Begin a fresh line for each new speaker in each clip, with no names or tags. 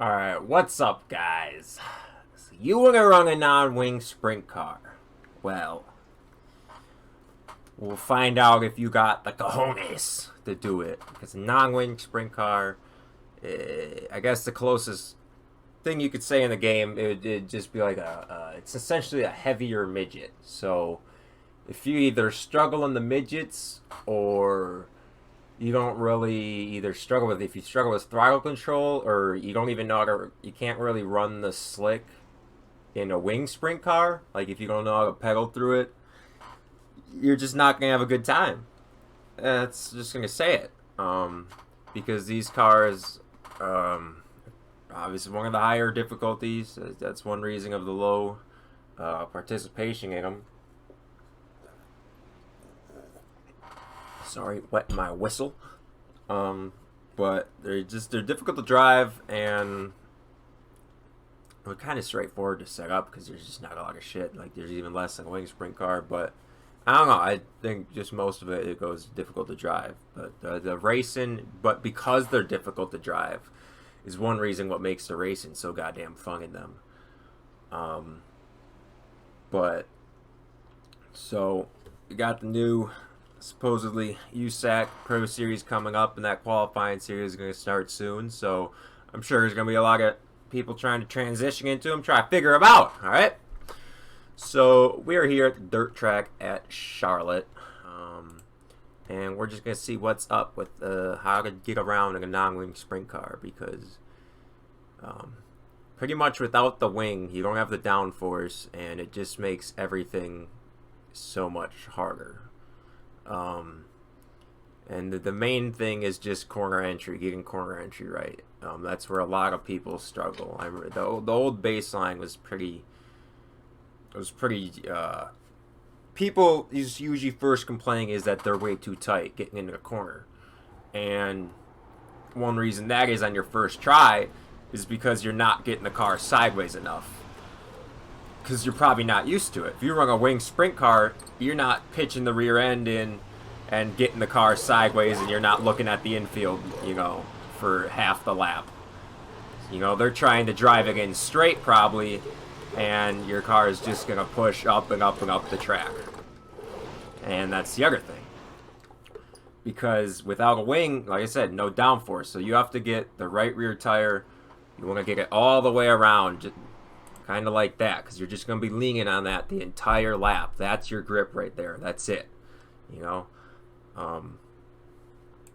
Alright, what's up, guys? So you want to run a non-wing sprint car? Well, we'll find out if you got the cojones to do it. Because a non-wing sprint car, I guess the closest thing you could say in the game, it'd just be like it's essentially a heavier midget. So if you either struggle in the midgets or you don't really either struggle with if you struggle with throttle control or you don't even know how to, you can't really run the slick in a wing sprint car, like if you don't know how to pedal through it, you're just not gonna have a good time. That's just gonna say it. Because these cars, obviously one of the higher difficulties. That's one reason of the low participation in them. Sorry, wetting my whistle. But they're difficult to drive, and they're kind of straightforward to set up because there's just not a lot of shit. Like there's even less than a wing sprint car, but I don't know. I think just most of it goes difficult to drive. But the racing, but because they're difficult to drive, is one reason what makes the racing so goddamn fun in them. But so you got the new supposedly USAC Pro Series coming up, and that qualifying series is going to start soon. So I'm sure there's going to be a lot of people trying to transition into them, try to figure them out. All right. So we are here at the dirt track at Charlotte, and we're just going to see what's up with how to get around in a non-wing sprint car, because pretty much without the wing, you don't have the downforce, and it just makes everything so much harder. And the main thing is just corner entry, getting corner entry right. That's where a lot of people struggle. I remember the old baseline was pretty. It was pretty. People usually first complaining is that they're way too tight getting into the corner, and one reason that is on your first try is because you're not getting the car sideways enough. Because you're probably not used to it. If you run a wing sprint car, you're not pitching the rear end in and getting the car sideways, and you're not looking at the infield, for half the lap. They're trying to drive it in straight probably, and your car is just going to push up and up and up the track. And that's the other thing. Because without a wing, like I said, no downforce. So you have to get the right rear tire. You want to get it all the way around, kind of like that, because you're just going to be leaning on that the entire lap. That's your grip right there. That's it.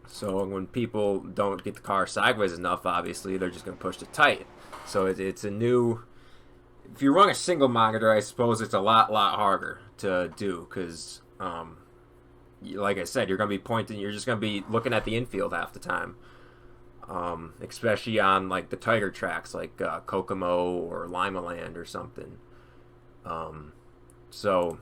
So when people don't get the car sideways enough, obviously, they're just going to push it tight. So it's a new... If you run a single monitor, I suppose it's a lot harder to do, because, like I said, you're going to be pointing... You're just going to be looking at the infield half the time. Especially on like the tighter tracks like Kokomo or Lima Land or something. So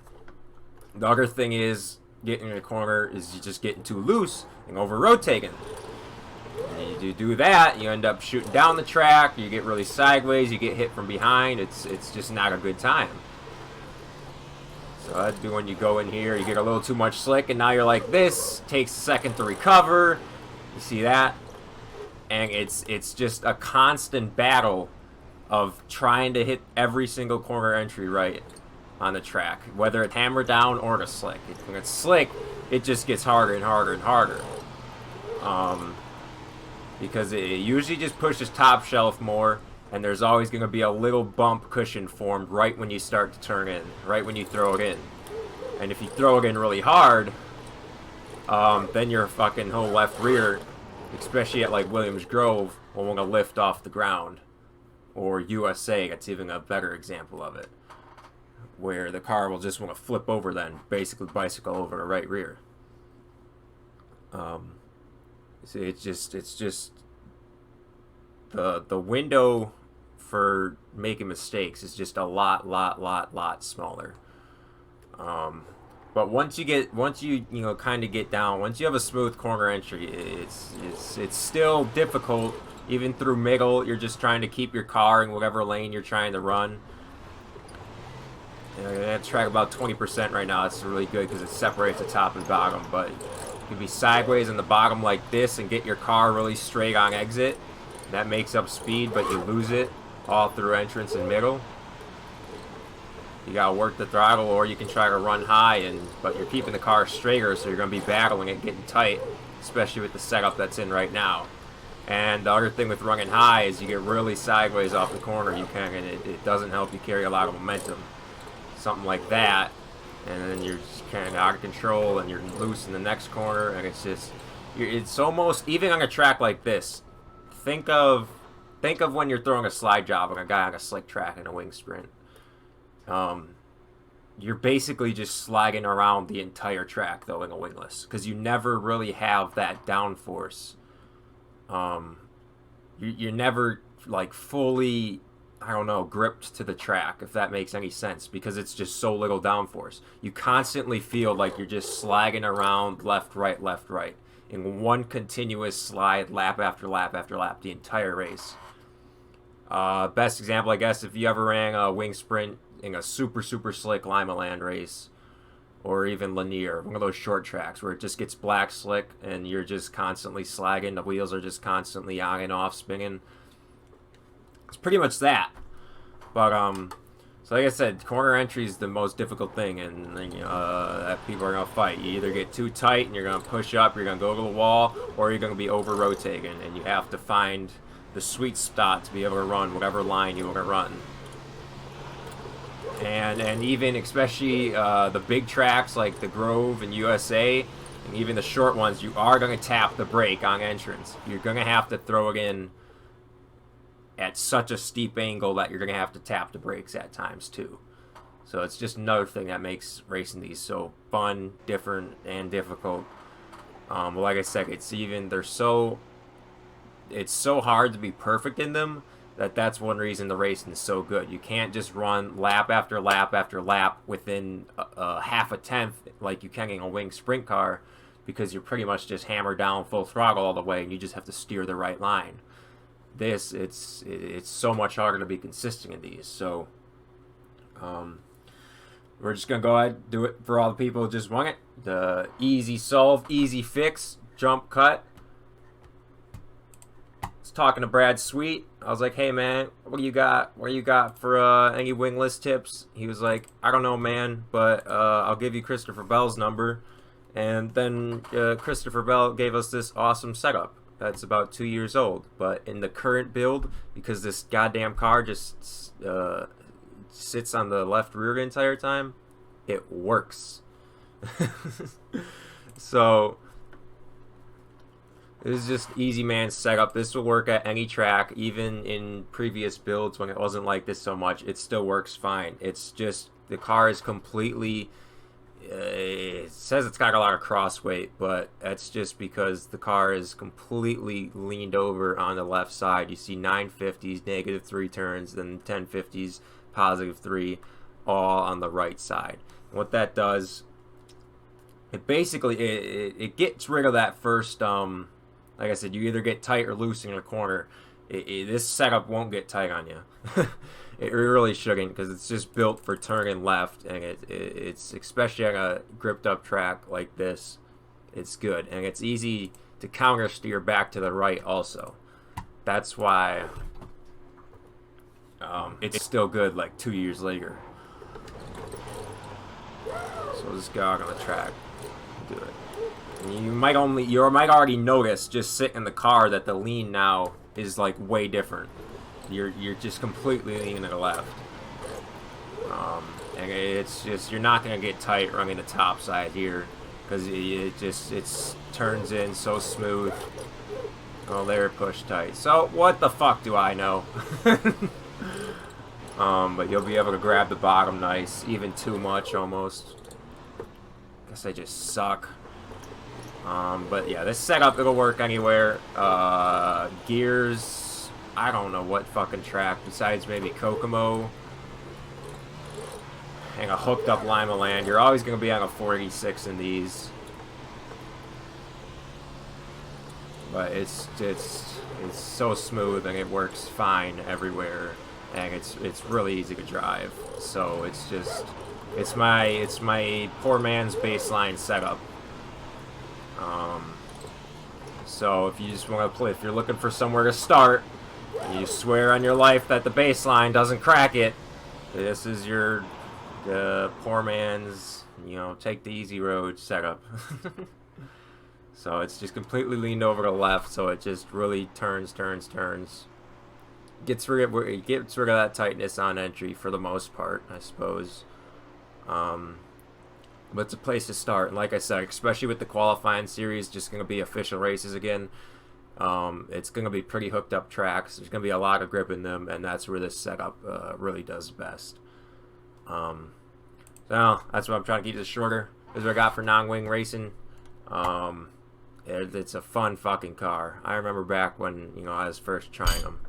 the other thing is getting in the corner is you just getting too loose and over rotating. And you do that, you end up shooting down the track. You get really sideways. You get hit from behind. It's just not a good time. So that'd be when you go in here, you get a little too much slick, and now you're like this. Takes a second to recover. You see that? And it's just a constant battle of trying to hit every single corner entry right on the track, whether it's hammer down or the slick. When it's slick, it just gets harder and harder and harder. Because it usually just pushes top shelf more, and there's always going to be a little bump cushion formed right when you start to turn in, right when you throw it in. And if you throw it in really hard, then your fucking whole left rear, especially at like Williams Grove, will want to lift off the ground. Or USA, that's even a better example of it, where the car will just want to flip over, then basically bicycle over the right rear. See, it's just the window for making mistakes is just a lot smaller. But once you kind of get down, once you have a smooth corner entry, it's still difficult. Even through middle, you're just trying to keep your car in whatever lane you're trying to run. And I track about 20% right now. It's really good because it separates the top and bottom. But you can be sideways in the bottom like this and get your car really straight on exit. That makes up speed, but you lose it all through entrance and middle. You gotta work the throttle, or you can try to run high, but you're keeping the car straighter, so you're gonna be battling it, getting tight, especially with the setup that's in right now. And the other thing with running high is you get really sideways off the corner. You can, and it doesn't help you carry a lot of momentum. Something like that, and then you're just kind of out of control, and you're loose in the next corner, and it's almost, even on a track like this. Think of when you're throwing a slide job on a guy on a slick track in a wing sprint. You're basically just sliding around the entire track, though, in a wingless, because you never really have that downforce. You're never, like, fully, I don't know, gripped to the track, if that makes any sense, because it's just so little downforce. You constantly feel like you're just slagging around left, right, in one continuous slide, lap after lap after lap, the entire race. Best example, I guess, if you ever ran a wing sprint in a super slick Lima Land race, or even Lanier, one of those short tracks where it just gets black slick and you're just constantly slagging, the wheels are just constantly on and off spinning. It's pretty much that. But so like I said, corner entry is the most difficult thing, and that people are gonna fight. You either get too tight and you're gonna push up, you're gonna go to the wall, or you're gonna be over rotating, and you have to find the sweet spot to be able to run whatever line you want to run. And even especially the big tracks like the Grove and USA, and even the short ones, you are going to tap the brake on entrance. You're going to have to throw it in at such a steep angle that you're going to have to tap the brakes at times too. So it's just another thing that makes racing these so fun, different, and difficult. Like I said, it's so hard to be perfect in them, that's one reason the racing is so good. You can't just run lap after lap after lap within half a tenth like you can in a wing sprint car, because you're pretty much just hammered down full throttle all the way, and you just have to steer the right line. It's so much harder to be consistent in these. So we're just gonna go ahead and do it for all the people who just want it. The easy solve, easy fix, jump cut. Talking to Brad Sweet, I was like, hey man, what do you got for any wingless tips? He was like, I don't know man, but I'll give you Christopher Bell's number. And then Christopher Bell gave us this awesome setup that's about 2 years old, but in the current build, because this goddamn car just sits on the left rear the entire time, it works. So this is just easy man setup. This will work at any track, even in previous builds when it wasn't like this so much. It still works fine. It's just the car is completely. It says it's got a lot of cross weight, but that's just because the car is completely leaned over on the left side. You see 950s, -3 turns, then 1050s, +3, all on the right side. And what that does, it basically it gets rid of that first. Like I said, you either get tight or loose in a corner. This setup won't get tight on you. It really shouldn't, because it's just built for turning left, and it's especially on a gripped up track like this, it's good, and it's easy to counter steer back to the right also. That's why it's still good like 2 years later. So let's go out on the track and do it. You might already notice just sitting in the car that the lean now is like way different. You're just completely leaning to the left, and it's just, you're not gonna get tight running the top side here, because it turns in so smooth. Oh, there, push tight. So what the fuck do I know? But you'll be able to grab the bottom nice, even too much almost. Guess I just suck. But yeah, this setup, it'll work anywhere. Gears, I don't know what fucking track besides maybe Kokomo and a hooked up Lima Land. You're always going to be on a 486 in these. But it's so smooth, and it works fine everywhere, and it's really easy to drive. So it's my poor man's baseline setup. So if you just want to play, if you're looking for somewhere to start, You swear on your life that the baseline doesn't crack it. This is your poor man's, you know, take the easy road setup. So it's just completely leaned over to the left, so it just really turns. Gets rid of that tightness on entry for the most part, I suppose. But it's a place to start. And like I said, especially with the qualifying series, just going to be official races again. It's going to be pretty hooked up tracks. There's going to be a lot of grip in them, and that's where this setup really does best. So that's what I'm trying to keep this shorter. This is what I got for non-wing racing. It's a fun fucking car. I remember back when, you know, I was first trying them,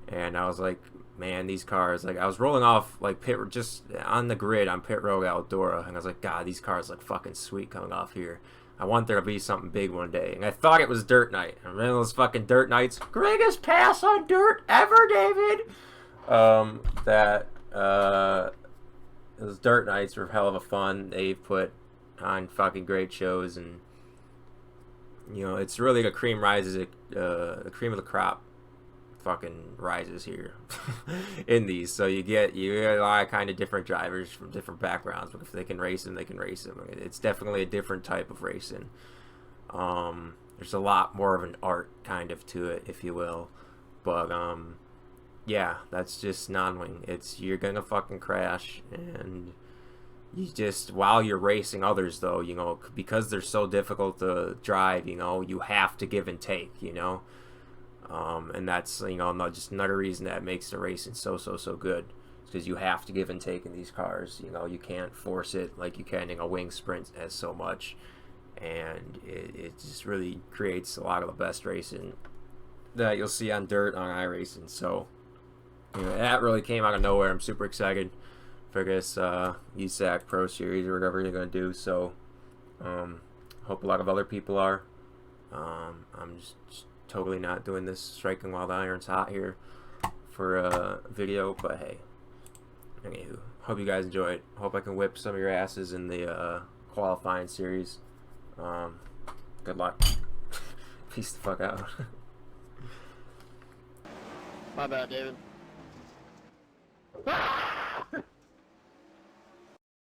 and I was like, man, these cars, like, I was rolling off, like, just on the grid on Pit Road Eldora, and I was like, God, these cars look fucking sweet coming off here. I want there to be something big one day. And I thought it was dirt night. And then those fucking dirt nights, greatest pass on dirt ever, David! Those dirt nights were hell of a fun. They put on fucking great shows, and, you know, it's really the cream rises, the cream of the crop fucking rises here in these. So you get a lot of kind of different drivers from different backgrounds, but if they can race them, they can race them. It's definitely a different type of racing. There's a lot more of an art kind of to it, if you will. But yeah, that's just non-wing. You're gonna fucking crash, and you just, while you're racing others, though, you know, because they're so difficult to drive, you know, you have to give and take, you know. And that's, you know, just another reason that makes the racing so good, because you have to give and take in these cars. You know, you can't force it like you can in a wing sprint as so much, and it just really creates a lot of the best racing that you'll see on dirt on iRacing. So, you know, that really came out of nowhere. I'm super excited for this USAC Pro Series or whatever they're gonna do. So, hope a lot of other people are. I'm just totally not doing this striking while the iron's hot here for a video, but hey, anywho, hope you guys enjoyed. Hope I can whip some of your asses in the qualifying series. Good luck. Peace the fuck out.
My bad, David.